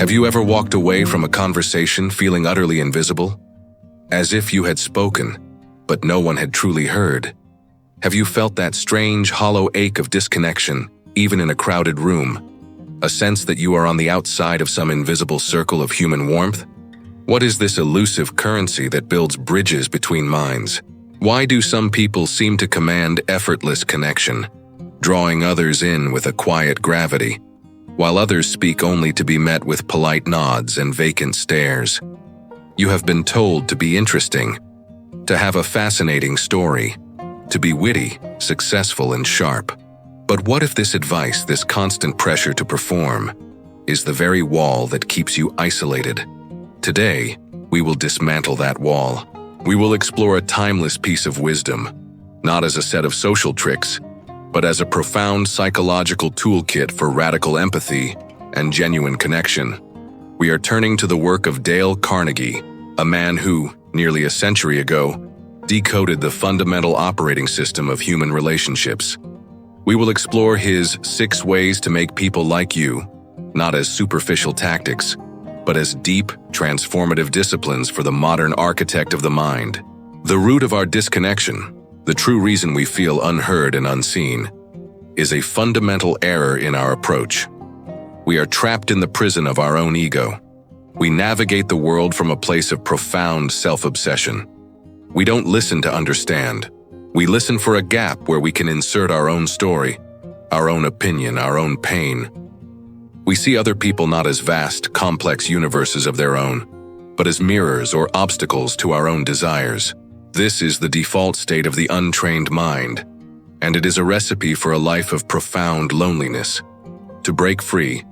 Have you ever walked away from a conversation feeling utterly invisible? As if you had spoken, but no one had truly heard? Have you felt that strange, hollow ache of disconnection, even in a crowded room? A sense that you are on the outside of some invisible circle of human warmth? What is this elusive currency that builds bridges between minds? Why do some people seem to command effortless connection, drawing others in with a quiet gravity, while others speak only to be met with polite nods and vacant stares? You have been told to be interesting, to have a fascinating story, to be witty, successful, and sharp. But what if this advice, this constant pressure to perform, is the very wall that keeps you isolated? Today, we will dismantle that wall. We will explore a timeless piece of wisdom, not as a set of social tricks, but as a profound psychological toolkit for radical empathy and genuine connection. We are turning to the work of Dale Carnegie, a man who, nearly a century ago, decoded the fundamental operating system of human relationships. We will explore his 6 ways to make people like you, not as superficial tactics, but as deep, transformative disciplines for the modern architect of the mind. The root of our disconnection, the true reason we feel unheard and unseen, is a fundamental error in our approach. We are trapped in the prison of our own ego. We navigate the world from a place of profound self-obsession. We don't listen to understand. We listen for a gap where we can insert our own story, our own opinion, our own pain. We see other people not as vast, complex universes of their own, but as mirrors or obstacles to our own desires. This is the default state of the untrained mind, and it is a recipe for a life of profound loneliness. To break free,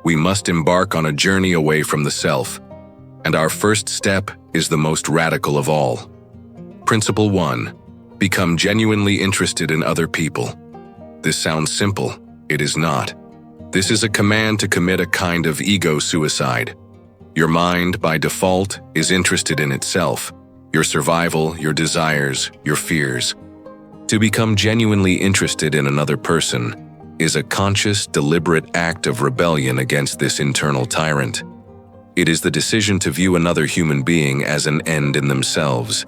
we must embark on a journey away from the self, and our first step is the most radical of all. Principle 1. Become genuinely interested in other people. This sounds simple. It is not. This is a command to commit a kind of ego suicide. Your mind, by default, is interested in itself, your survival, your desires, your fears. To become genuinely interested in another person is a conscious, deliberate act of rebellion against this internal tyrant. It is the decision to view another human being as an end in themselves,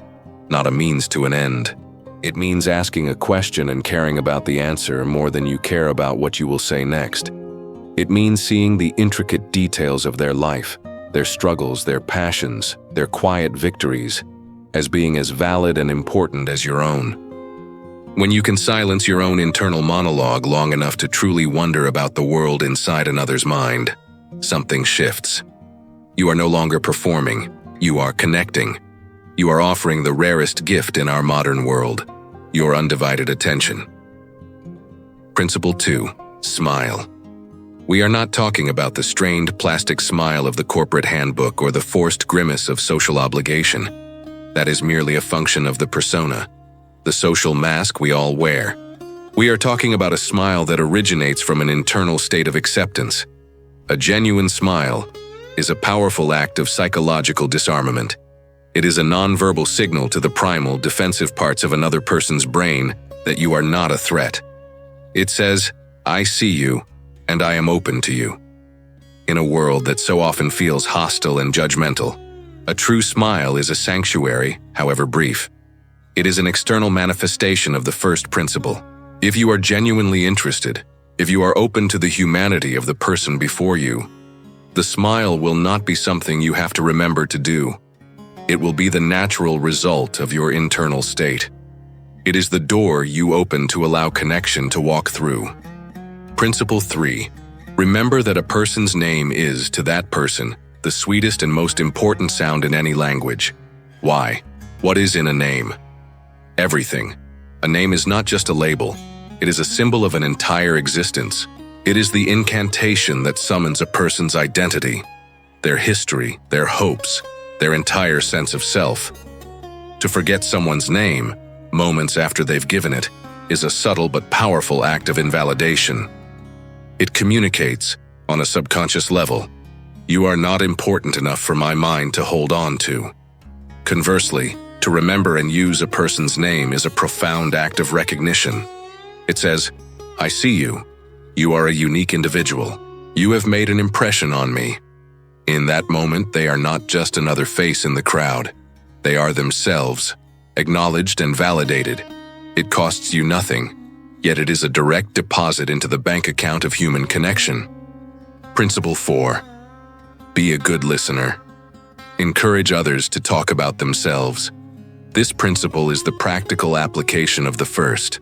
not a means to an end. It means asking a question and caring about the answer more than you care about what you will say next. It means seeing the intricate details of their life, their struggles, their passions, their quiet victories, as being as valid and important as your own. When you can silence your own internal monologue long enough to truly wonder about the world inside another's mind, something shifts. You are no longer performing, you are connecting. You are offering the rarest gift in our modern world, your undivided attention. Principle 2. Smile. We are not talking about the strained plastic smile of the corporate handbook or the forced grimace of social obligation. That is merely a function of the persona, the social mask we all wear. We are talking about a smile that originates from an internal state of acceptance. A genuine smile is a powerful act of psychological disarmament. It is a nonverbal signal to the primal, defensive parts of another person's brain that you are not a threat. It says, "I see you, and I am open to you." In a world that so often feels hostile and judgmental, a true smile is a sanctuary, however brief. It is an external manifestation of the first principle. If you are genuinely interested, if you are open to the humanity of the person before you, the smile will not be something you have to remember to do. It will be the natural result of your internal state. It is the door you open to allow connection to walk through. Principle 3. Remember that a person's name is, to that person, the sweetest and most important sound in any language. Why? What is in a name? Everything. A name is not just a label. It is a symbol of an entire existence. It is the incantation that summons a person's identity, their history, their hopes, their entire sense of self. To forget someone's name, moments after they've given it, is a subtle but powerful act of invalidation. It communicates, on a subconscious level, "You are not important enough for my mind to hold on to." Conversely, to remember and use a person's name is a profound act of recognition. It says, "I see you. You are a unique individual. You have made an impression on me." In that moment, they are not just another face in the crowd. They are themselves, acknowledged and validated. It costs you nothing, yet it is a direct deposit into the bank account of human connection. Principle 4. Be a good listener. Encourage others to talk about themselves. This principle is the practical application of the first.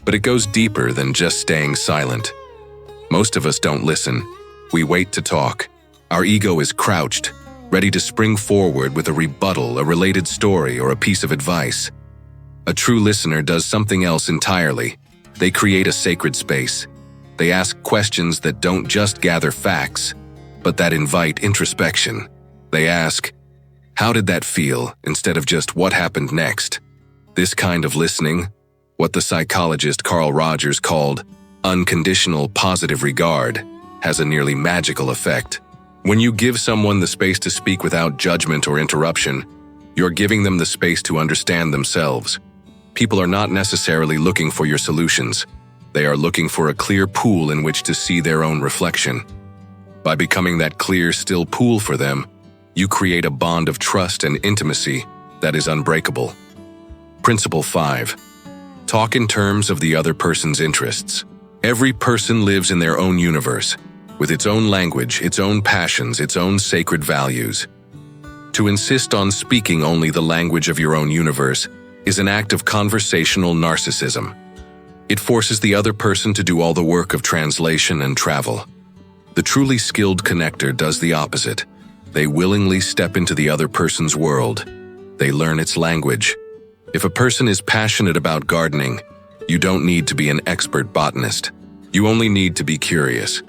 But it goes deeper than just staying silent. Most of us don't listen. We wait to talk. Our ego is crouched, ready to spring forward with a rebuttal, a related story, or a piece of advice. A true listener does something else entirely. They create a sacred space. They ask questions that don't just gather facts, but that invite introspection. They ask, "How did that feel?" instead of just "What happened next?" This kind of listening, what the psychologist Carl Rogers called unconditional positive regard, has a nearly magical effect. When you give someone the space to speak without judgment or interruption, you're giving them the space to understand themselves. People are not necessarily looking for your solutions. They are looking for a clear pool in which to see their own reflection. By becoming that clear, still pool for them, you create a bond of trust and intimacy that is unbreakable. Principle 5. Talk in terms of the other person's interests. Every person lives in their own universe, with its own language, its own passions, its own sacred values. To insist on speaking only the language of your own universe is an act of conversational narcissism. It forces the other person to do all the work of translation and travel. The truly skilled connector does the opposite. They willingly step into the other person's world. They learn its language. If a person is passionate about gardening, you don't need to be an expert botanist. You only need to be curious.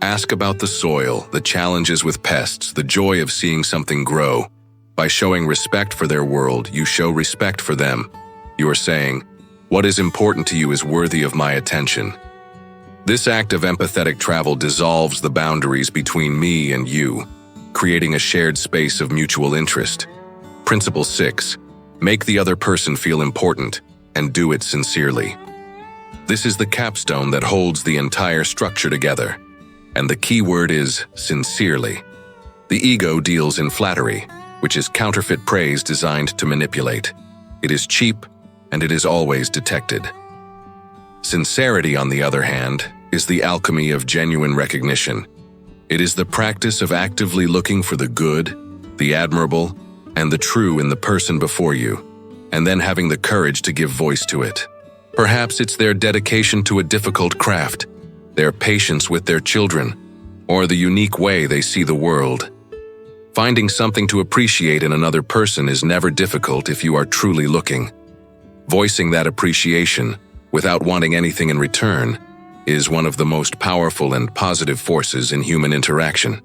Ask about the soil, the challenges with pests, the joy of seeing something grow. By showing respect for their world, you show respect for them. You are saying, "What is important to you is worthy of my attention." This act of empathetic travel dissolves the boundaries between me and you, creating a shared space of mutual interest. Principle 6. Make the other person feel important, and do it sincerely. This is the capstone that holds the entire structure together. And the key word is sincerely. The ego deals in flattery, which is counterfeit praise designed to manipulate. It is cheap, and it is always detected. Sincerity, on the other hand, is the alchemy of genuine recognition. It is the practice of actively looking for the good, the admirable, and the true in the person before you, and then having the courage to give voice to it. Perhaps it's their dedication to a difficult craft, their patience with their children, or the unique way they see the world. Finding something to appreciate in another person is never difficult if you are truly looking. Voicing that appreciation, without wanting anything in return, is one of the most powerful and positive forces in human interaction.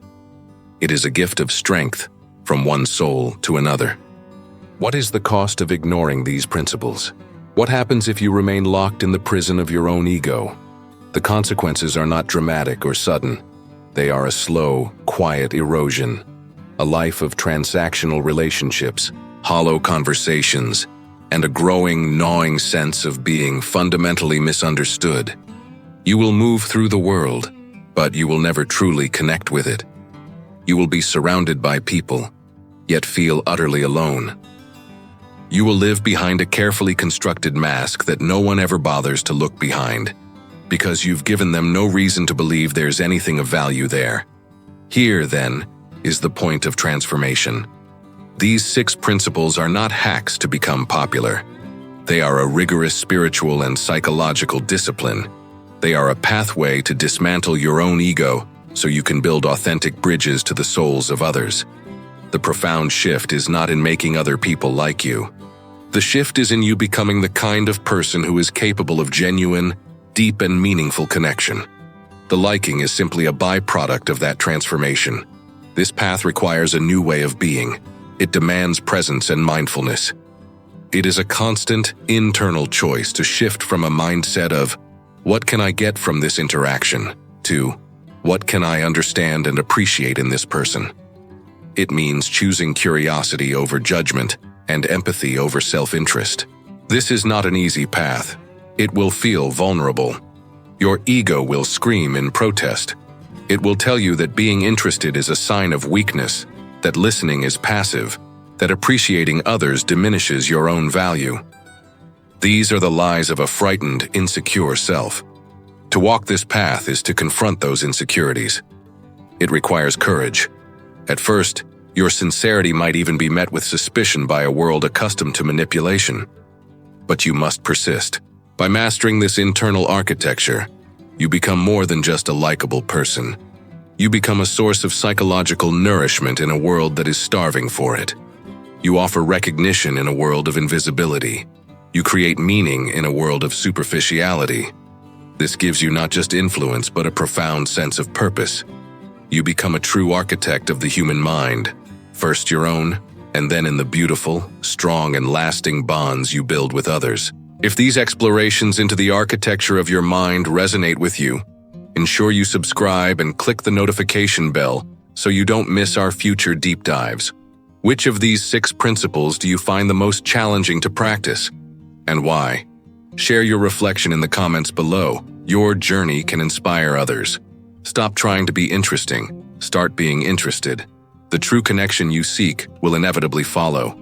It is a gift of strength from one soul to another. What is the cost of ignoring these principles? What happens if you remain locked in the prison of your own ego? The consequences are not dramatic or sudden. They are a slow, quiet erosion. A life of transactional relationships, hollow conversations, and a growing, gnawing sense of being fundamentally misunderstood. You will move through the world, but you will never truly connect with it. You will be surrounded by people, yet feel utterly alone. You will live behind a carefully constructed mask that no one ever bothers to look behind, because you've given them no reason to believe there's anything of value there. Here, then, is the point of transformation. These 6 principles are not hacks to become popular. They are a rigorous spiritual and psychological discipline. They are a pathway to dismantle your own ego so you can build authentic bridges to the souls of others. The profound shift is not in making other people like you. The shift is in you becoming the kind of person who is capable of genuine, deep and meaningful connection. The liking is simply a byproduct of that transformation. This path requires a new way of being. It demands presence and mindfulness. It is a constant, internal choice to shift from a mindset of, "What can I get from this interaction?" to, "What can I understand and appreciate in this person?" It means choosing curiosity over judgment and empathy over self-interest. This is not an easy path. It will feel vulnerable. Your ego will scream in protest. It will tell you that being interested is a sign of weakness, that listening is passive, that appreciating others diminishes your own value. These are the lies of a frightened, insecure self. To walk this path is to confront those insecurities. It requires courage. At first, your sincerity might even be met with suspicion by a world accustomed to manipulation. But you must persist. By mastering this internal architecture, you become more than just a likable person. You become a source of psychological nourishment in a world that is starving for it. You offer recognition in a world of invisibility. You create meaning in a world of superficiality. This gives you not just influence, but a profound sense of purpose. You become a true architect of the human mind, first your own, and then in the beautiful, strong, and lasting bonds you build with others. If these explorations into the architecture of your mind resonate with you, ensure you subscribe and click the notification bell so you don't miss our future deep dives. Which of these 6 principles do you find the most challenging to practice, and why? Share your reflection in the comments below. Your journey can inspire others. Stop trying to be interesting. Start being interested. The true connection you seek will inevitably follow.